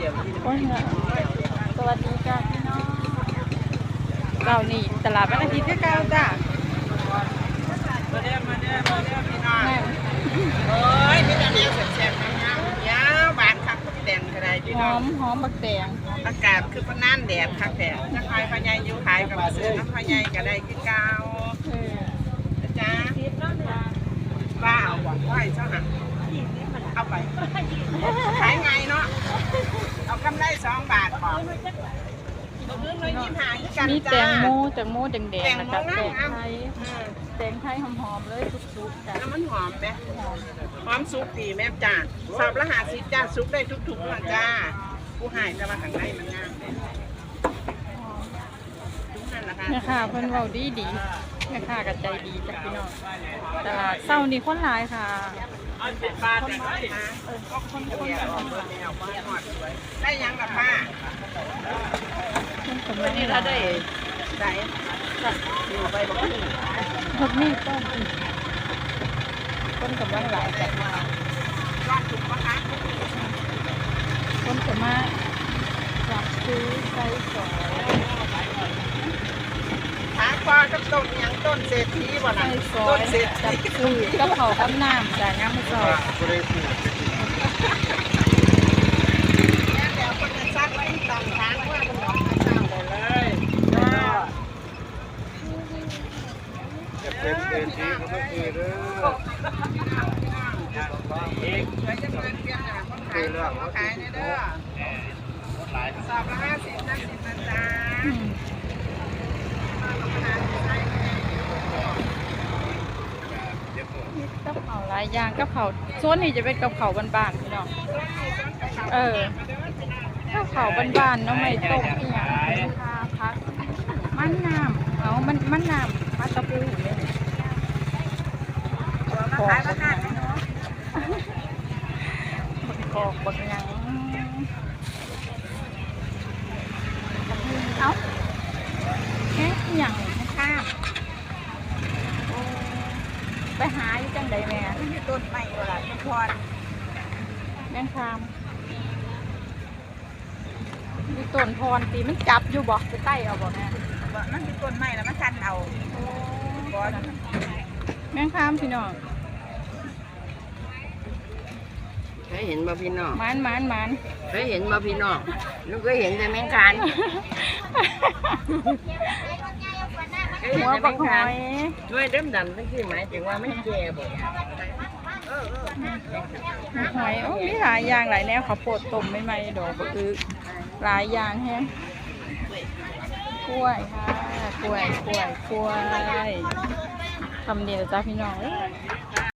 โอ้ยสวัสดีจ้าพี่น้องเรานี่ตลาดวันอาทิตย์ที่เก้าจ้ามาเด้อพี่น้องโอ้ยพี่จะเลี้ยงแซ่บๆงามๆยาวบานคักแดงกระไดพี่ ห น้ อ อง มหอมบักแตง อากาศคือปนานแดดคักแดดจะคอยพญายอยู่ขายกับซื้อน้ำพญายก็ได้กินกาวนะจ๊ะว่าเอาหวังไหวเจ้าหนักเอาไปขายไงเนาะเอากำไร2 บาทพอมีแตงโมแดงๆนะครับแตงไทยหอมๆเลยสุกๆจ้ะ แล้วมันหอมไหมหอมซุปดีแม่จ้าสอบละ50จ้าซุปได้ทุกๆวันจ้าผู้หายจะมาทางไหนมันงามเลยทุกนั่นแหละค่ะ แม่ค้าเพิ่นเว้าดีแม่ค้าก็ใจดีจ้ะพี่น้องตลาดเช้านี้คนหลายค่ะได้ยังกับป้า วันนี้เราได้ ใส่อยู่ไปบอกว่า หดมีต้นคนกำลังหลายจ้ะ ร้านถูกปะคะ คนจะมารับซื้อไส้สอย หาคอกับต้นยังต้นเศรษฐีบ่นะ ไส้ซอ ต้ ย นเศรษ จับ ฐี ซื้อกับเขาวกับน้ำจ้ะน้ำไม่ซอย แล้วคนจะซักไว้ตามทางว่ามันหอมกระซ้ำเลยจะเป็นเศรษฐีก็ไม่คือเด้อ เอกช่วยจะมาเปลี่ยนหาคนขายเขาขายเด้อสอบละ50นะจ๊ะ อืมกับเขาวหลายอย่างกับเขาวส่วนนี้จะเป็นกับเขาวบ้านๆพี่น้องกับเขาวบ้านๆเนาะไม่ต้มอีหยังพาพักมันน้ำเอามันน้ำมาตะปูเลยขอกบักหยังขอกบักหยังเอาแค่อีหยังข้ามไปหาอยู่จังใดแม่ ที่ต้นไม้เวลาทุกคน แม่งคามมีต้นพรตีมันจับอยู่บ่ไปใต้เอาบ่แม่ มันเป็นต้นไม้แล้วมันสั่นเอาบ่ แม่งคามพี่น้อง เคยเห็นบ่พี่น้อง มัน เคยเห็นบ่พี่น้องลูกเคยเห็นแต่แมงคาน หัวบักหอย ช่วยเริ่มดำตั้งที่หมายถึงว่าไม่แก่บ่ บักหอยโอ้มีหลายอย่างหลายแนวเขาวโพดต้มใหม่ๆดอกก็คือหลายอย่างแฮะกล้วยค่ะกล้วยทำดีแล้วจ้าพี่น้อง